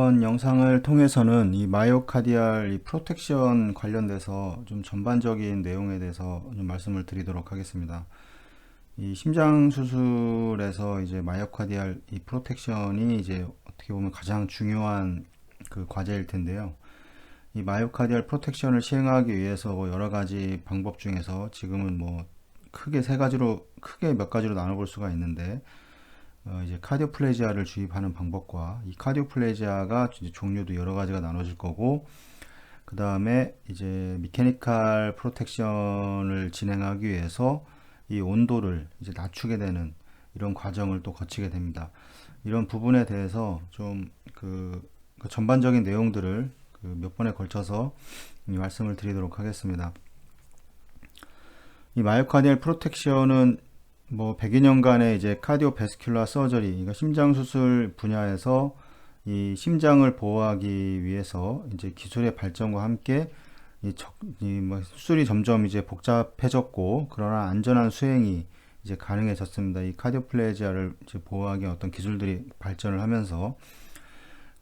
이번 영상을 통해서는 이 마이오카디알 이 프로텍션 관련돼서 좀 전반적인 내용에 대해서 좀 말씀을 드리도록 하겠습니다. 이 심장 수술에서 이제 마이오카디알 이 프로텍션이 이제 어떻게 보면 가장 중요한 그 과제일 텐데요. 이 마이오카디알 프로텍션을 시행하기 위해서 뭐 여러 가지 방법 중에서 지금은 뭐 크게 몇 가지로 나눠볼 수가 있는데, 이제 카디오플레지아를 주입하는 방법과 이 카디오플레지아가 이제 종류도 여러 가지가 나눠질 거고, 그 다음에 이제 미케니컬 프로텍션을 진행하기 위해서 이 온도를 이제 낮추게 되는 이런 과정을 또 거치게 됩니다. 이런 부분에 대해서 좀 그 전반적인 내용들을 그 몇 번에 걸쳐서 말씀을 드리도록 하겠습니다. 이 마이오카디알 프로텍션은 뭐 100여 년간의 이제 카디오베스큘라 서저리, 그러니까 심장 수술 분야에서 이 심장을 보호하기 위해서 이제 기술의 발전과 함께 뭐 수술이 점점 이제 복잡해졌고, 그러나 안전한 수행이 이제 가능해졌습니다. 이 카디오플레지아를 이제 보호하기 위한 어떤 기술들이 발전을 하면서,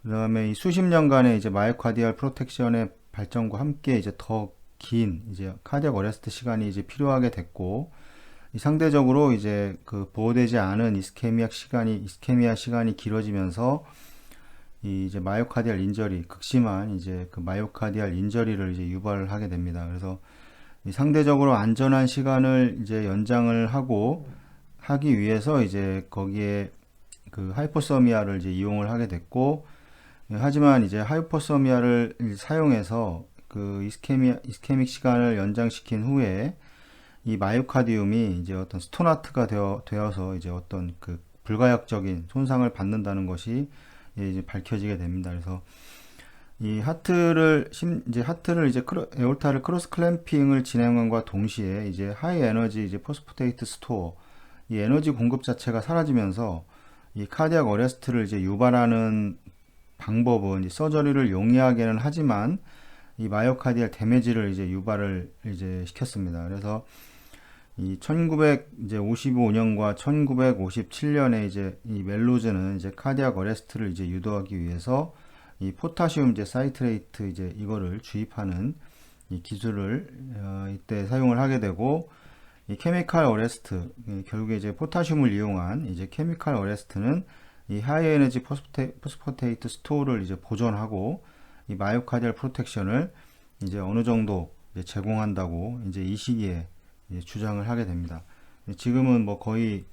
그 다음에 이 수십 년간의 이제 마이오카디알 프로텍션의 발전과 함께 이제 더 긴 이제 카디악 어레스트 시간이 이제 필요하게 됐고, 상대적으로 이제 그 보호되지 않은 이스케미아 시간이 길어지면서 이 이제 마이오카디알 인저리, 극심한 이제 그 마이오카디알 인저리를 이제 유발을 하게 됩니다. 그래서 이 상대적으로 안전한 시간을 이제 연장을 하기 위해서 이제 거기에 그 하이포서미아를 이제 이용을 하게 됐고, 하지만 이제 하이포서미아를 사용해서 그 이스케믹 시간을 연장시킨 후에 이 마이오카디움이 이제 어떤 스토나트가 되어서 이제 어떤 그 불가역적인 손상을 받는다는 것이 이제 밝혀지게 됩니다. 그래서 이 하트를 이제 에올타를 크로스 클램핑을 진행함과 동시에 이제 하이 에너지 이제 포스포테이트 스토어, 이 에너지 공급 자체가 사라지면서 이 카디악 어레스트를 이제 유발하는 방법은 이 서저리를 용이하게는 하지만 이 마이오카디알 데미지를 이제 유발을 이제 시켰습니다. 그래서 이 1955년과 1957년에 이제 이 멜로즈는 이제 카디악 어레스트를 이제 유도하기 위해서 이 포타시움 이제 사이트레이트 이제 이거를 주입하는 이 기술을 이때 사용을 하게 되고, 이 케미칼 어레스트, 결국에 이제 포타시움을 이용한 이제 케미칼 어레스트는 이 하이 에너지 포스포테이트 스토어를 이제 보존하고 이 마이오카디알 프로텍션을 이제 어느 정도 이제 제공한다고 이제 이 시기에 이제 주장을 하게 됩니다. 지금은 뭐 거의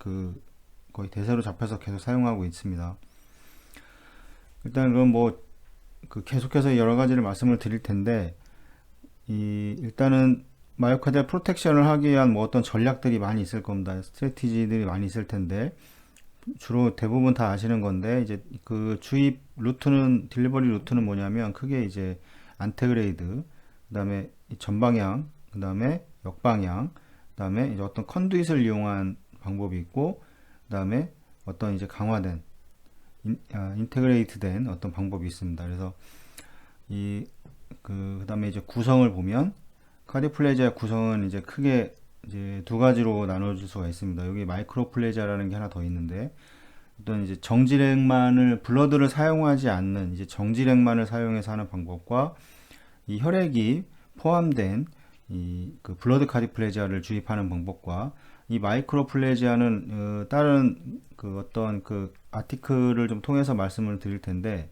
대세로 잡혀서 계속 사용하고 있습니다. 일단 그럼 뭐 계속해서 여러 가지를 말씀을 드릴 텐데, 일단은 마이오카디알 프로텍션을 하기 위한 뭐 어떤 전략들이 많이 있을 겁니다. 스트래티지들이 많이 있을 텐데, 주로 대부분 다 아시는 건데, 이제 그 주입 루트는, 딜리버리 루트는 뭐냐면 크게 이제 안테그레이드, 그 다음에 전방향, 그 다음에 역방향, 그 다음에 이제 어떤 컨두잇을 이용한 방법이 있고, 그 다음에 어떤 이제 강화된 인테그레이트 된 어떤 방법이 있습니다. 그래서 그 다음에 이제 구성을 보면 카디오플레지아 구성은 이제 크게 이제 두 가지로 나눠질 수가 있습니다. 여기 마이크로플레지아라는 게 하나 더 있는데, 어떤 이제 블러드를 사용하지 않는 이제 정지렉만을 사용해서 하는 방법과 이 혈액이 포함된 그 블러드 카디플레지아를 주입하는 방법과, 이 마이크로플레지아는 다른 그 어떤 그 아티클을 좀 통해서 말씀을 드릴 텐데,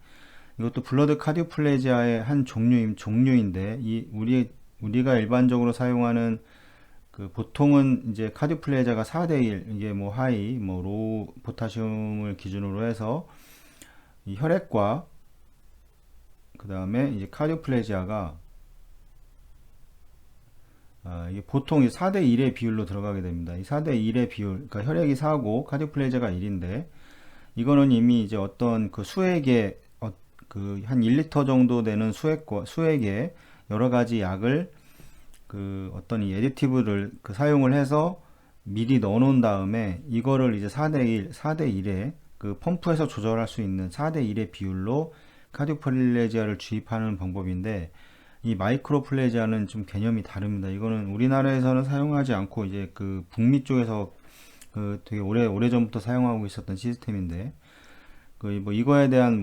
이것도 블러드 카디오플레지아의 한 종류인데, 우리가 일반적으로 사용하는 보통은 이제 카디오플레지아가 4대1, 이게 뭐 하이, 뭐 로우 포타시움을 기준으로 해서 이 혈액과 그 다음에 이제 카디오플레지아가 이게 보통 4대1의 비율로 들어가게 됩니다. 이 4대1의 비율, 그러니까 혈액이 4고 카디오플레지아가 1인데, 이거는 이미 이제 어떤 그 수액에 한 1리터 정도 되는 수액에 여러 가지 약을 어떤 이 에디티브를 사용을 해서 미리 넣어 놓은 다음에 이거를 이제 4대1에 그 펌프에서 조절할 수 있는 4대1의 비율로 카디오플레지아를 주입하는 방법인데, 이 마이크로플레지아는 좀 개념이 다릅니다. 이거는 우리나라에서는 사용하지 않고 이제 북미 쪽에서 되게 오래전부터 사용하고 있었던 시스템인데, 뭐 이거에 대한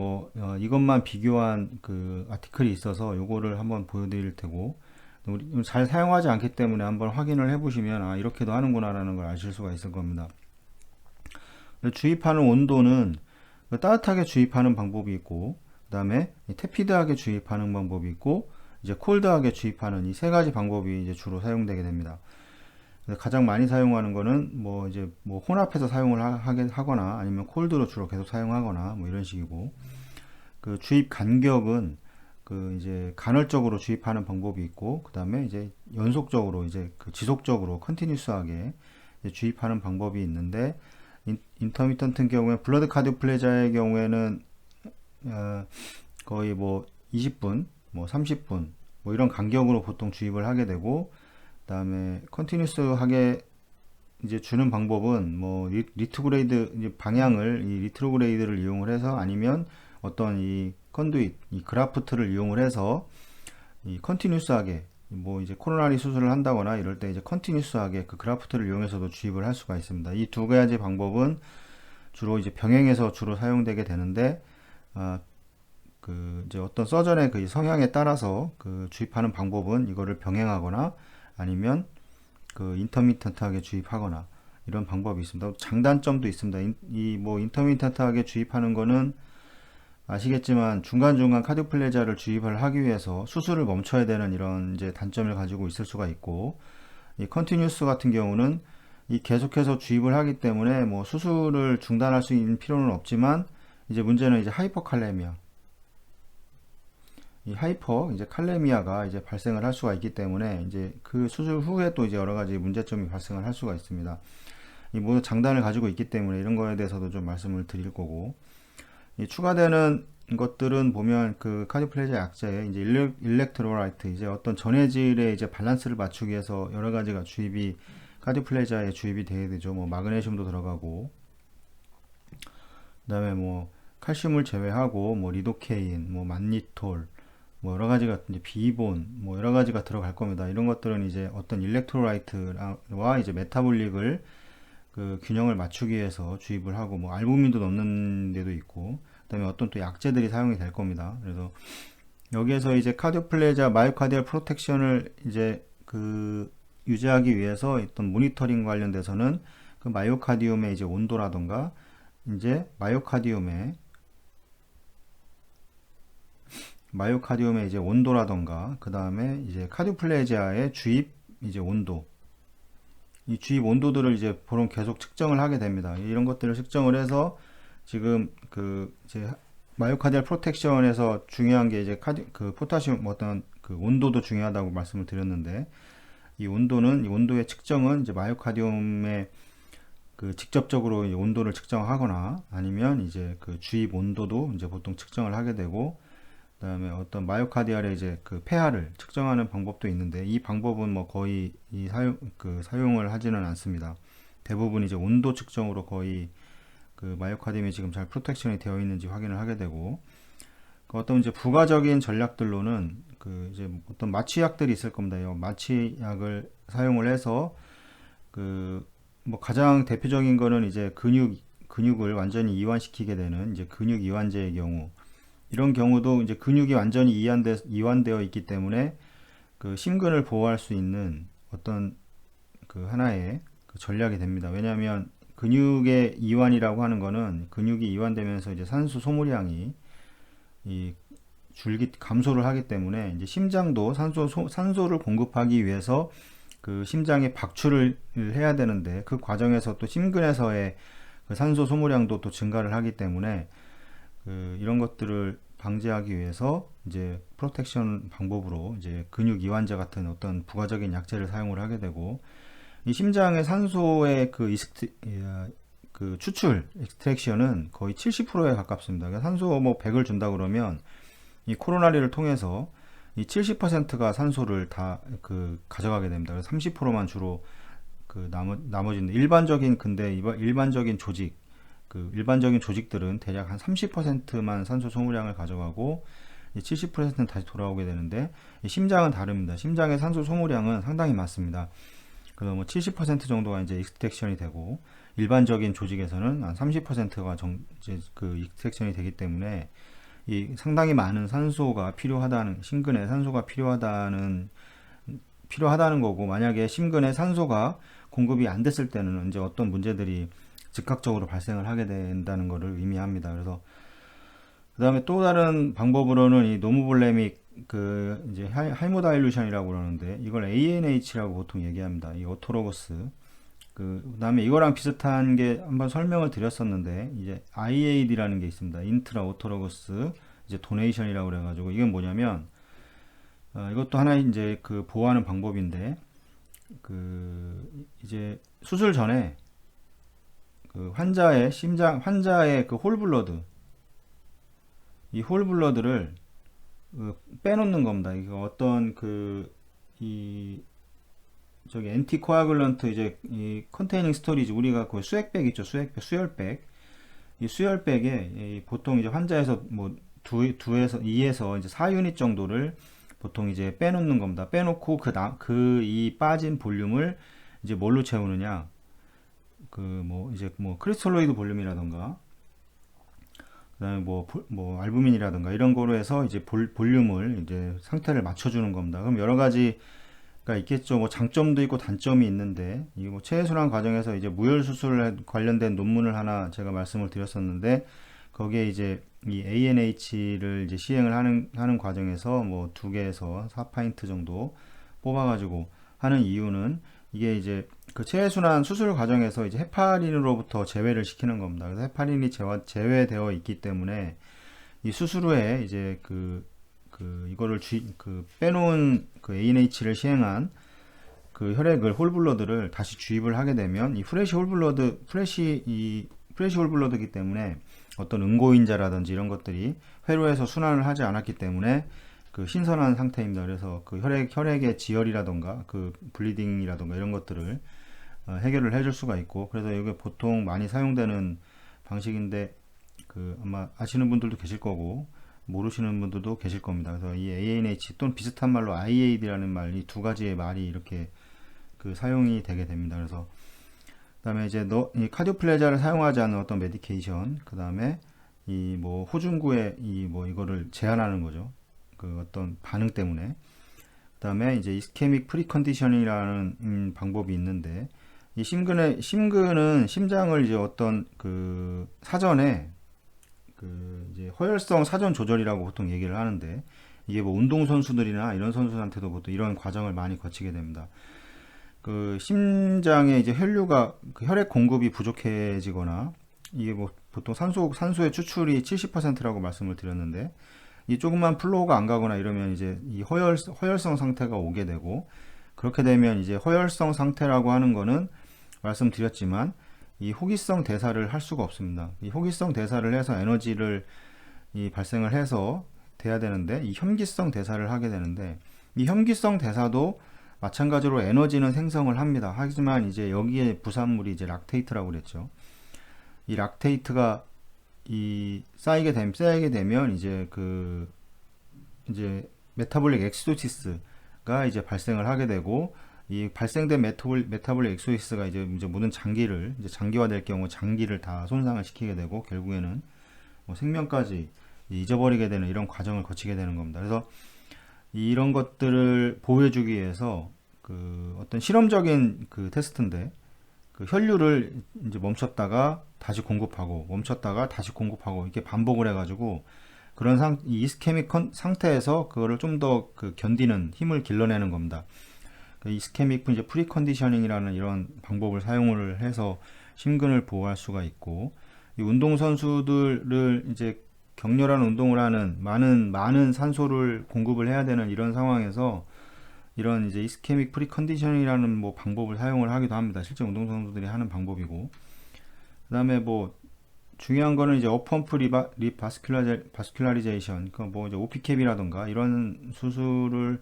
이것만 비교한 그 아티클이 있어서 요거를 한번 보여드릴 테고, 우리 잘 사용하지 않기 때문에 한번 확인을 해보시면 아 이렇게도 하는구나라는 걸 아실 수가 있을 겁니다. 주입하는 온도는 따뜻하게 주입하는 방법이 있고, 그 다음에 테피드하게 주입하는 방법이 있고, 이제 콜드하게 주입하는 이 세 가지 방법이 이제 주로 사용되게 됩니다. 가장 많이 사용하는 거는 이제 혼합해서 사용을 하거나 아니면 콜드로 주로 계속 사용하거나 뭐 이런 식이고, 그 주입 간격은 그 이제 간헐적으로 주입하는 방법이 있고, 그 다음에 이제 연속적으로 이제 그 지속적으로 컨티뉴스하게 주입하는 방법이 있는데, 인터미턴트 경우에 블러드 카디오플레자의 경우에는 거의 20분, 30분 이런 간격으로 보통 주입을 하게 되고, 그 다음에 컨티뉴스하게 이제 주는 방법은 리트그레이드 방향을 이 리트로그레이드를 이용을 해서, 아니면 어떤 이 컨두잇 이 그라프트를 이용을 해서 이 컨티뉴스하게 이제 코로나리 수술을 한다거나 이럴 때 이제 컨티뉴스하게 그 그라프트를 이용해서도 주입을 할 수가 있습니다. 이 두 가지 방법은 주로 이제 병행해서 주로 사용되게 되는데, 그 이제 어떤 서전의 그 성향에 따라서 그 주입하는 방법은 이거를 병행하거나 아니면 그 인터미턴트하게 주입하거나 이런 방법이 있습니다. 장단점도 있습니다. 인터미턴트하게 주입하는 거는 아시겠지만 중간중간 카디오플레자를 주입을 하기 위해서 수술을 멈춰야 되는 이런 이제 단점을 가지고 있을 수가 있고, 이 컨티뉴스 같은 경우는 이 계속해서 주입을 하기 때문에 수술을 중단할 수 있는 필요는 없지만, 이제 문제는 이제 하이퍼칼레미아, 이 이제 칼레미아가 이제 발생을 할 수가 있기 때문에 이제 그 수술 후에 또 이제 여러 가지 문제점이 발생을 할 수가 있습니다. 이 모두 장단을 가지고 있기 때문에 이런 거에 대해서도 좀 말씀을 드릴 거고, 이 추가되는 것들은 보면 그 카디오플레자 약자에 이제 일렉트로라이트, 이제 어떤 전해질의 이제 밸런스를 맞추기 위해서 여러 가지가 주입이 카디오플레자에 주입이 되게 되죠. 마그네슘도 들어가고, 그다음에 칼슘을 제외하고 리도케인, 만니톨, 여러 가지가 이제 비본, 여러 가지가 들어갈 겁니다. 이런 것들은 이제 어떤 일렉트로라이트와 이제 메타볼릭을 그 균형을 맞추기 위해서 주입을 하고, 알부민도 넣는 데도 있고, 그다음에 어떤 또 약제들이 사용이 될 겁니다. 그래서 여기에서 이제 카디오플레자 마이오카디얼 프로텍션을 이제 그 유지하기 위해서 어떤 모니터링 관련돼서는 그 마이오카디움의 이제 온도라던가, 이제 마이오카디움의 이제 온도라던가, 그 다음에 이제 카디오플레자의 주입 이제 온도, 이 주입 온도들을 이제 보통 계속 측정을 하게 됩니다. 이런 것들을 측정을 해서 지금 그 이제 마이오카디얼 프로텍션에서 중요한 게 이제 그 포타시움 어떤 그 온도도 중요하다고 말씀을 드렸는데, 이 온도의 측정은 이제 마이오카디움의 그 직접적으로 이 온도를 측정하거나 아니면 이제 그 주입 온도도 이제 보통 측정을 하게 되고, 그다음에 어떤 마이오카디알의 이제 그 폐하를 측정하는 방법도 있는데, 이 방법은 거의 사용을 하지는 않습니다. 대부분 이제 온도 측정으로 거의 그 마이오카디움이 지금 잘 프로텍션이 되어 있는지 확인을 하게 되고, 그 어떤 이제 부가적인 전략들로는 그 이제 어떤 마취약들이 있을 겁니다. 이 마취약을 사용을 해서 그 가장 대표적인 거는 이제 근육을 완전히 이완시키게 되는 이제 근육 이완제의 경우, 이런 경우도 이제 근육이 완전히 이완되어 있기 때문에 그 심근을 보호할 수 있는 어떤 그 하나의 그 전략이 됩니다. 왜냐하면 근육의 이완이라고 하는 거는 근육이 이완되면서 이제 산소 소모량이 이 감소를 하기 때문에 이제 심장도 산소를 공급하기 위해서 그 심장에 박출을 해야 되는데, 그 과정에서 또 심근에서의 그 산소 소모량도 또 증가를 하기 때문에 이런 것들을 방지하기 위해서 이제 프로텍션 방법으로 이제 근육 이완제 같은 어떤 부가적인 약제를 사용을 하게 되고, 이 심장의 산소의 그 추출 익스트랙션은 거의 70%에 가깝습니다. 그러니까 산소 100을 준다 그러면 이 코로나리를 통해서 이 70%가 산소를 다 그 가져가게 됩니다. 그래서 30%만 주로 그 나머지는 일반적인 조직들은 대략 한 30%만 산소 소모량을 가져가고 70%는 다시 돌아오게 되는데, 심장은 다릅니다. 심장의 산소 소모량은 상당히 많습니다. 그래서 뭐 70% 정도가 이제 익스트랙션이 되고 일반적인 조직에서는 한 30%가 이제 그 익스트랙션이 되기 때문에 이 상당히 많은 산소가 필요하다는 심근에 산소가 필요하다는 거고, 만약에 심근에 산소가 공급이 안 됐을 때는 이제 어떤 문제들이 즉각적으로 발생을 하게 된다는 것을 의미합니다. 그래서 그 다음에 또 다른 방법으로는 이 노모볼레믹 그 이제 하이모다일루션이라고 그러는데, 이걸 ANH라고 보통 얘기합니다. 이 오토로거스. 그다음에 이거랑 비슷한 게 한번 설명을 드렸었는데, 이제 IAD라는 게 있습니다. 인트라 오토로거스 이제 도네이션이라고 그래가지고, 이건 뭐냐면 이것도 하나의 이제 그 보호하는 방법인데, 이제 수술 전에 그 환자의 그 홀블러드, 이 홀블러드를 빼놓는 겁니다. 이거 어떤 이 저기 엔티코아굴런트 이제 이 컨테이닝 스토리지, 우리가 그 수액백 있죠, 수혈백. 이 수혈백에 보통 이제 환자에서 뭐 2에서 이제 4유닛 정도를 보통 이제 빼놓는 겁니다. 빼놓고 이 빠진 볼륨을 이제 뭘로 채우느냐, 이제 크리스톨로이드 볼륨이라던가, 그다음에 뭐 알부민이라던가 이런 거로 해서 이제 볼륨을 이제 상태를 맞춰주는 겁니다. 그럼 여러 가지가 있겠죠. 뭐 장점도 있고 단점이 있는데, 이게 뭐 체해순환 과정에서 이제 무혈 수술 관련된 논문을 하나 제가 말씀을 드렸었는데, 거기에 이제 이 ANH를 이제 시행을 하는 과정에서 뭐 2개에서 4파인트 정도 뽑아가지고 하는 이유는, 이게 이제 그 체해순환 수술 과정에서 이제 헤파린으로부터 제외를 시키는 겁니다. 그래서 헤파린이 제외되어 있기 때문에 이 수술 후에 이제 이거를 빼놓은 그 ANH를 시행한 그 혈액을 홀블러드를 다시 주입을 하게 되면, 이 프레시 홀블러드이기 때문에 어떤 응고인자라든지 이런 것들이 회로에서 순환을 하지 않았기 때문에 그 신선한 상태입니다. 그래서 그 혈액의 지혈이라던가 그 블리딩이라던가 이런 것들을 해결을 해줄 수가 있고, 그래서 이게 보통 많이 사용되는 방식인데, 아마 아시는 분들도 계실 거고 모르시는 분들도 계실 겁니다. 그래서 이 ANH 또는 비슷한 말로 IAD라는 말, 이 두 가지의 말이 이렇게 사용이 되게 됩니다. 그래서 그다음에 이제 이 카디오플레자를 사용하지 않는 어떤 메디케이션, 그다음에 이 뭐 호중구에 이거를 제한하는 거죠. 그 어떤 반응 때문에. 그다음에 이제 이스케믹 프리컨디셔닝이라는 방법이 있는데, 이 심근은 심장을 이제 어떤 사전에 이제 허혈성 사전 조절이라고 보통 얘기를 하는데, 이게 뭐 운동선수들이나 이런 선수한테도 보통 이런 과정을 많이 거치게 됩니다. 심장에 이제 혈액 공급이 부족해지거나, 이게 뭐 보통 산소의 추출이 70%라고 말씀을 드렸는데, 이 조금만 플로우가 안 가거나 이러면 이제 이 허혈성 상태가 오게 되고, 그렇게 되면 이제 허혈성 상태라고 하는 거는 말씀드렸지만 이 호기성 대사를 할 수가 없습니다. 이 호기성 대사를 해서 에너지를 발생을 해서 돼야 되는데, 이 혐기성 대사를 하게 되는데, 이 혐기성 대사도 마찬가지로 에너지는 생성을 합니다. 하지만 이제 여기에 부산물이 이제 락테이트라고 그랬죠. 이 락테이트가 쌓이게 되면 이제 메타볼릭 엑소시스가 이제 발생을 하게 되고, 이 발생된 메타볼릭 엑소시스가 이제 모든 장기화될 경우 장기를 다 손상을 시키게 되고, 결국에는 뭐 생명까지 잊어버리게 되는 이런 과정을 거치게 되는 겁니다. 그래서 이런 것들을 보호해주기 위해서 어떤 실험적인 테스트인데, 혈류를 이제 멈췄다가 다시 공급하고 멈췄다가 다시 공급하고 이렇게 반복을 해가지고, 그런 이 이스케믹 상태에서 그거를 좀 더 견디는 힘을 길러내는 겁니다. 이스케믹 이제 프리컨디셔닝이라는 이런 방법을 사용을 해서 심근을 보호할 수가 있고, 이 운동선수들을 이제 격렬한 운동을 하는 많은 산소를 공급을 해야 되는 이런 상황에서 이런 이제 이스케믹 프리컨디셔닝이라는 뭐 방법을 사용을 하기도 합니다. 실제 운동선수들이 하는 방법이고, 그다음에 뭐 중요한 거는 이제 어펌프 리바스큘라리제이션, 뭐 이제 오피캡이라던가 이런 수술을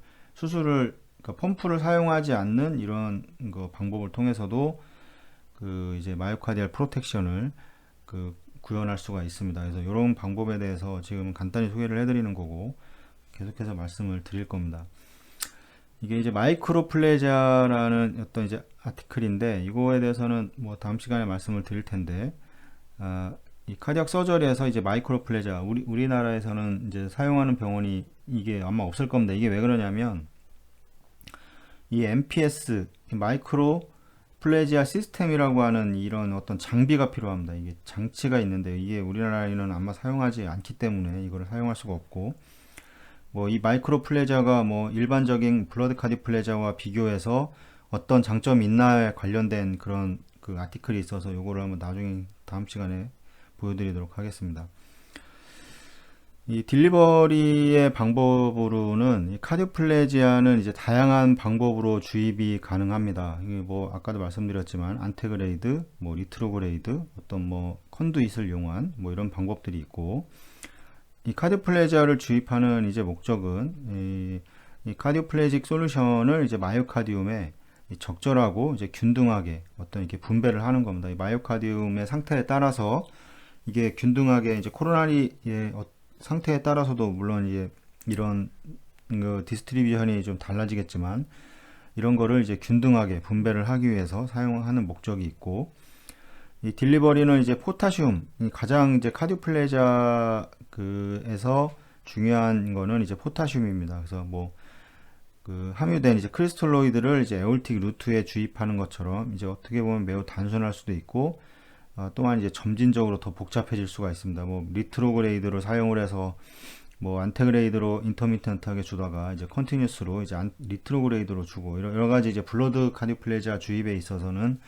펌프를 사용하지 않는 이런 방법을 통해서도 이제 마이오카디알 프로텍션을 구현할 수가 있습니다. 그래서 이런 방법에 대해서 지금 간단히 소개를 해드리는 거고, 계속해서 말씀을 드릴 겁니다. 이게 이제 마이크로플레자라는 어떤 이제 아티클인데 이거에 대해서는 뭐 다음 시간에 말씀을 드릴 텐데 이 카디악 서저리에서 이제 마이크로플레자 우리나라에서는 이제 사용하는 병원이 이게 아마 없을 겁니다. 이게 왜 그러냐면 이 MPS 마이크로 플레지아 시스템이라고 하는 이런 어떤 장비가 필요합니다. 이게 장치가 있는데 이게 우리나라에는 아마 사용하지 않기 때문에 이거를 사용할 수가 없고 뭐 이 마이크로 플레자가 뭐 일반적인 블러드 카디 플레자와 비교해서 어떤 장점이 있나에 관련된 그런 그 아티클이 있어서 요거를 한번 나중에 다음 시간에 보여드리도록 하겠습니다. 이 딜리버리의 방법으로는 이 카디오플레지아는 이제 다양한 방법으로 주입이 가능합니다. 이게 뭐 아까도 말씀드렸지만 안테그레이드, 뭐 리트로그레이드, 어떤 뭐 컨두잇을 이용한 뭐 이런 방법들이 있고 이 카디오플레지아를 주입하는 이제 목적은 이 카디오플레직 솔루션을 이제 마이오카디움에 적절하고 이제 균등하게 어떤 이렇게 분배를 하는 겁니다. 이 마이오카디움의 상태에 따라서 이게 균등하게 이제 코로나리의 상태에 따라서도 물론 이제 이런 디스트리뷰션이 좀 달라지겠지만 이런 거를 이제 균등하게 분배를 하기 위해서 사용하는 목적이 있고 이 딜리버리는 이제 포타슘 가장 이제 카디오플레자 그에서 중요한 거는 이제 포타슘입니다. 그래서 뭐 그 함유된 이제 크리스톨로이드를 이제 에올틱 루트에 주입하는 것처럼 이제 어떻게 보면 매우 단순할 수도 있고 또한 이제 점진적으로 더 복잡해질 수가 있습니다. 뭐 리트로그레이드로 사용을 해서 뭐 안테그레이드로 인터미턴트하게 주다가 이제 컨티뉴스로 이제 리트로그레이드로 주고 여러 가지 이제 블러드 카디오플레지아 주입에 있어서는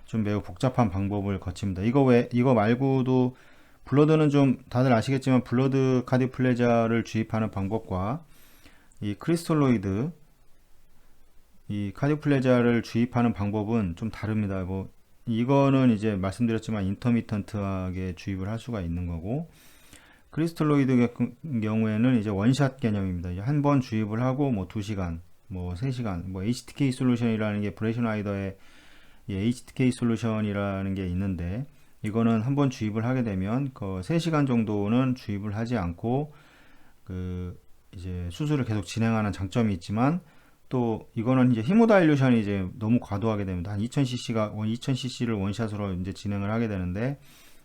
좀 매우 복잡한 방법을 거칩니다. 이거 말고도 블러드는 좀 다들 아시겠지만 블러드 카디오플레지아를 주입하는 방법과 이 크리스톨로이드 이 카디오플레지아를 주입하는 방법은 좀 다릅니다. 뭐 이거는 이제 말씀드렸지만 인터미턴트하게 주입을 할 수가 있는 거고 크리스톨로이드 경우에는 이제 원샷 개념입니다. 한 번 주입을 하고 뭐 2시간, 뭐 3시간, 뭐 HTK 솔루션이라는 게 브레이션하이더의 HTK 솔루션이라는 게 있는데 이거는 한 번 주입을 하게 되면 그 3시간 정도는 주입을 하지 않고 그 이제 수술을 계속 진행하는 장점이 있지만 또 이거는 이제 히모다일루션이 이제 너무 과도하게 됩니다. 한 2000cc를 원샷으로 이제 진행을 하게 되는데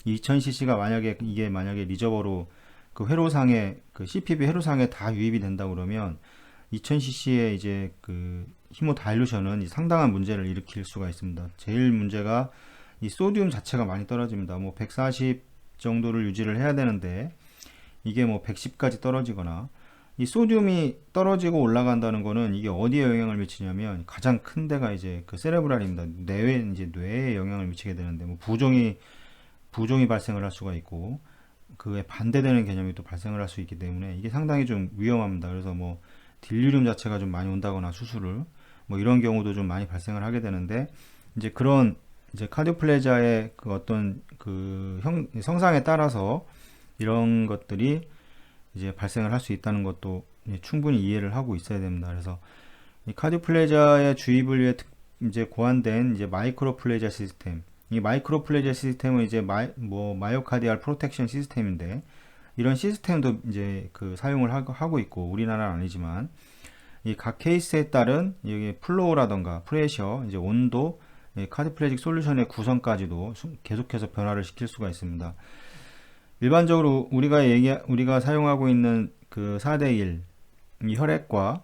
2000cc가 만약에 리저버로 그 회로상에 그 CPV 회로상에 다 유입이 된다 그러면 2000cc의 이제 그 히모다일루션은 상당한 문제를 일으킬 수가 있습니다. 제일 문제가 이 소듐 자체가 많이 떨어집니다. 뭐 140 정도를 유지를 해야 되는데 이게 뭐 110까지 떨어지거나 이 소듐이 떨어지고 올라간다는 거는 이게 어디에 영향을 미치냐면 가장 큰 데가 이제 그 세레브랄입니다. 뇌에 영향을 미치게 되는데 뭐 부종이 발생을 할 수가 있고 그에 반대되는 개념이 또 발생을 할 수 있기 때문에 이게 상당히 좀 위험합니다. 그래서 뭐 딜리륨 자체가 좀 많이 온다거나 수술을 뭐 이런 경우도 좀 많이 발생을 하게 되는데 이제 그런 이제 카디오플레지아의 그 어떤 그 성상에 따라서 이런 것들이 이제 발생을 할 수 있다는 것도 충분히 이해를 하고 있어야 됩니다. 그래서 이 카디오플레지아의 주입을 위해 이제 고안된 이제 마이크로플레지아 시스템. 이 마이크로플레지아 시스템은 이제 마이오카디알 프로텍션 시스템인데 이런 시스템도 이제 그 사용을 하고 있고 우리나라는 아니지만 이 각 케이스에 따른 여기 플로우라던가 프레셔, 이제 온도, 카디오플레직 솔루션의 구성까지도 계속해서 변화를 시킬 수가 있습니다. 일반적으로 우리가 사용하고 있는 그 4대1 이 혈액과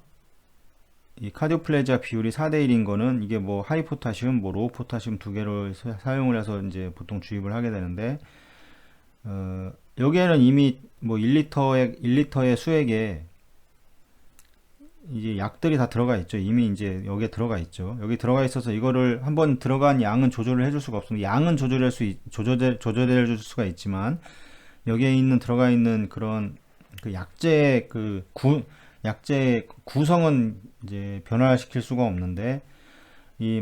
이 카디오플레지아 비율이 4대1인 거는 이게 뭐 하이 포타슘, 뭐 로우 포타슘 두 개를 사용을 해서 이제 보통 주입을 하게 되는데 여기에는 이미 뭐 1리터의 수액에 이제 약들이 다 들어가 있죠. 이미 이제 여기에 들어가 있죠. 여기 들어가 있어서 이거를 한번 들어간 양은 조절을 해줄 수가 없습니다. 양은 조절될 수가 있지만 여기에 들어가 있는 그런 그 약제의 구성은 이제 변화시킬 수가 없는데 이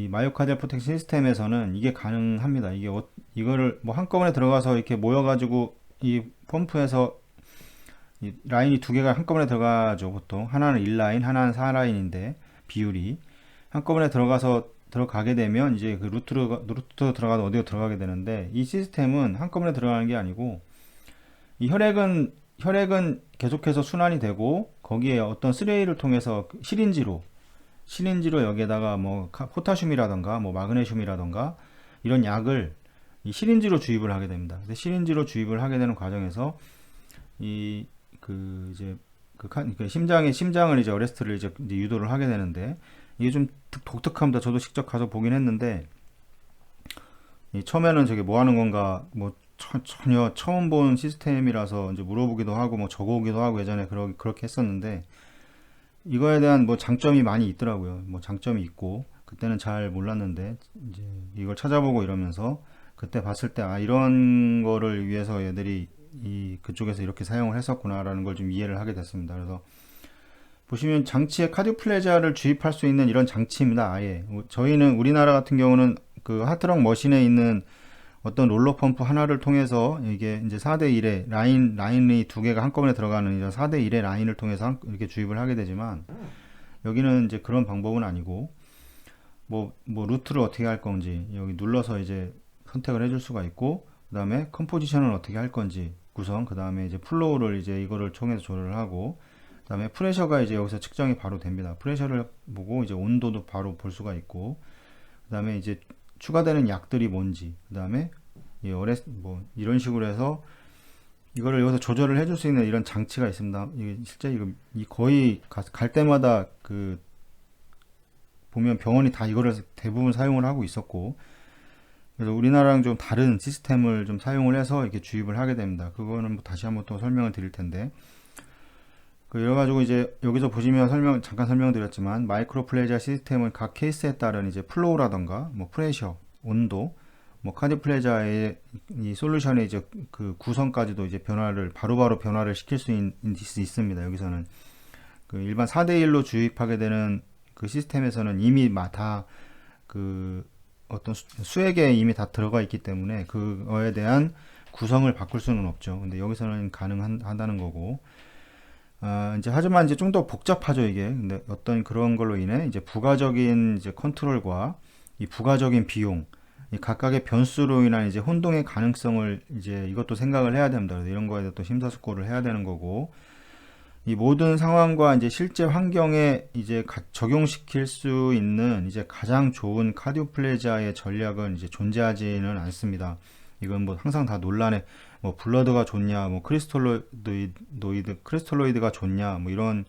마이오카디알 프로텍션 시스템에서는 이게 가능합니다. 이거를 뭐 한꺼번에 들어가서 이렇게 모여가지고 이 펌프에서 이 라인이 두 개가 한꺼번에 들어가죠. 보통 하나는 1라인, 하나는 4라인인데 비율이 한꺼번에 들어가게 되면 이제 그 루트로 들어가도 어디로 들어가게 되는데 이 시스템은 한꺼번에 들어가는 게 아니고 이 혈액은 혈액은 계속해서 순환이 되고 거기에 어떤 스레이를 통해서 시린지로 여기에다가 뭐 포타슘이라던가 뭐 마그네슘이라던가 이런 약을 이 시린지로 주입을 하게 됩니다. 근데 시린지로 주입을 하게 되는 과정에서 이 그 이제 그 심장을 이제 어레스트를 이제 유도를 하게 되는데 이게 좀 독특합니다. 저도 직접 가서 보긴 했는데 처음에는 저게 뭐 하는 건가 뭐 전혀 처음 본 시스템이라서 이제 물어보기도 하고 뭐 적어오기도 하고 예전에 그렇게 했었는데 이거에 대한 뭐 장점이 많이 있더라고요. 뭐 장점이 있고 그때는 잘 몰랐는데 이제 이걸 찾아보고 이러면서 그때 봤을 때 아 이런 거를 위해서 얘들이 그쪽에서 이렇게 사용을 했었구나라는 걸 좀 이해를 하게 됐습니다. 그래서 보시면 장치에 카디오플레자를 주입할 수 있는 이런 장치입니다. 아예 저희는 우리나라 같은 경우는 그 하트럭 머신에 있는 어떤 롤러 펌프 하나를 통해서 이게 이제 4대1의 라인이 두 개가 한꺼번에 들어가는 이런 4대1의 라인을 통해서 이렇게 주입을 하게 되지만 여기는 이제 그런 방법은 아니고 뭐 루트를 어떻게 할 건지 여기 눌러서 이제 선택을 해줄 수가 있고 그 다음에 컴포지션을 어떻게 할 건지 구성 그 다음에 이제 플로우를 이제 이거를 통해서 조절을 하고 그 다음에 프레셔가 이제 여기서 측정이 바로 됩니다. 프레셔를 보고 이제 온도도 바로 볼 수가 있고 그 다음에 이제 추가되는 약들이 뭔지 그 다음에 뭐 이런 식으로 해서 이거를 여기서 조절을 해줄 수 있는 이런 장치가 있습니다. 이게 실제 거의 갈 때마다 그 보면 병원이 다 이거를 대부분 사용을 하고 있었고 그래서 우리나라랑 좀 다른 시스템을 좀 사용을 해서 이렇게 주입을 하게 됩니다. 그거는 뭐 다시 한번 또 설명을 드릴 텐데 이래가지고 이제 여기서 보시면 잠깐 설명드렸지만 마이크로플레자 시스템은 각 케이스에 따른 이제 플로우라던가 뭐 프레셔, 온도, 뭐 카디플레자의 이 솔루션의 이제 그 구성까지도 이제 바로바로 변화를 시킬 수 있습니다. 여기서는 그 일반 4대1로 주입하게 되는 그 시스템에서는 이미 다 그 어떤 수액에 이미 다 들어가 있기 때문에 그거에 대한 구성을 바꿀 수는 없죠. 근데 여기서는 가능하다는 거고. 이제 하지만 이제 좀 더 복잡하죠, 이게. 근데 어떤 그런 걸로 인해 이제 부가적인 이제 컨트롤과 이 부가적인 비용, 이 각각의 변수로 인한 이제 혼동의 가능성을 이제 이것도 생각을 해야 됩니다. 그래서 이런 거에 대해서 또 심사숙고를 해야 되는 거고, 이 모든 상황과 이제 실제 환경에 이제 적용시킬 수 있는 이제 가장 좋은 카디오플레자의 전략은 이제 존재하지는 않습니다. 이건 뭐 항상 다 논란에 뭐 블러드가 좋냐, 뭐 크리스톨로이드가 좋냐, 뭐 이런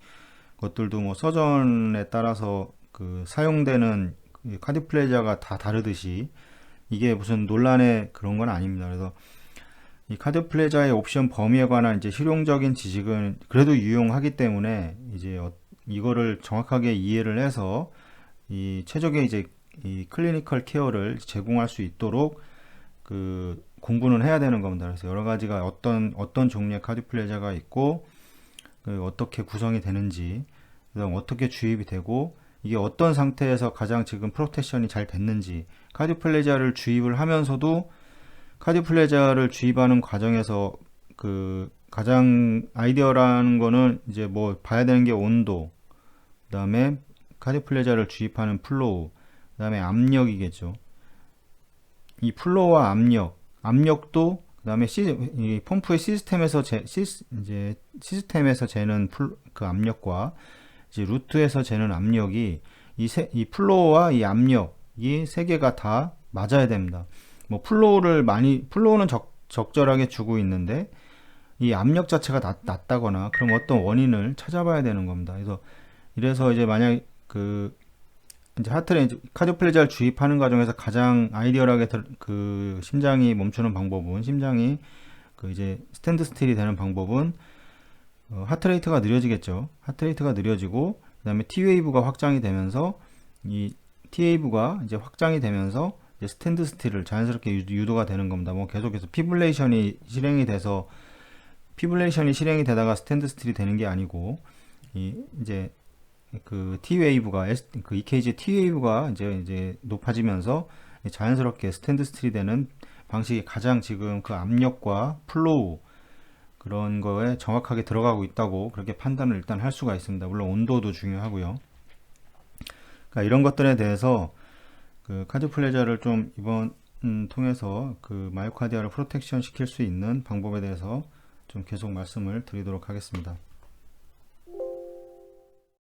것들도 뭐 서전에 따라서 그 사용되는 카디오플레자가 다 다르듯이 이게 무슨 논란의 그런 건 아닙니다. 그래서 이 카디오플레자의 옵션 범위에 관한 이제 실용적인 지식은 그래도 유용하기 때문에 이제 이거를 정확하게 이해를 해서 이 최적의 이제 이 클리니컬 케어를 제공할 수 있도록 그 공부는 해야 되는 겁니다. 그래서 여러 가지가 어떤 종류의 카디오플레자가 있고 어떻게 구성이 되는지, 그다음 어떻게 주입이 되고 이게 어떤 상태에서 가장 지금 프로텍션이 잘 됐는지, 카디오플레자를 주입을 하면서도 카디오플레자를 주입하는 과정에서 그 가장 아이디어라는 거는 이제 뭐 봐야 되는 게 온도, 그다음에 카디오플레자를 주입하는 플로우, 그다음에 압력이겠죠. 이 플로우와 압력도 그다음에 이 펌프의 시스템에서 재는 그 압력과 이제 루트에서 재는 압력이 이 플로우와 이 압력이 세 개가 다 맞아야 됩니다. 뭐 플로우는 적절하게 주고 있는데 이 압력 자체가 낮다거나 그럼 어떤 원인을 찾아봐야 되는 겁니다. 이래서 이제 만약 이제 카디오플레자를 주입하는 과정에서 가장 아이디어하게 그 심장이 멈추는 방법은 이제 스탠드 스틸이 되는 방법은 하트레이트가 느려지겠죠. 하트레이트가 느려지고 그다음에 T웨이브가 확장이 되면서 이 T웨이브가 이제 확장이 되면서 이제 스탠드 스틸을 자연스럽게 유도가 되는 겁니다. 뭐 계속해서 피블레이션이 실행이 되다가 스탠드 스틸이 되는 게 아니고 이제 그 T웨이브가 그 EKG T웨이브가 이제 높아지면서 자연스럽게 스탠드 스틸이 되는 방식이 가장 지금 그 압력과 플로우 그런 거에 정확하게 들어가고 있다고 그렇게 판단을 일단 할 수가 있습니다. 물론 온도도 중요하고요. 그러니까 이런 것들에 대해서 그 카디오플레자를 좀 이번 통해서 그 마이오카디아를 프로텍션 시킬 수 있는 방법에 대해서 좀 좀 계속 말씀을 드리도록 하겠습니다.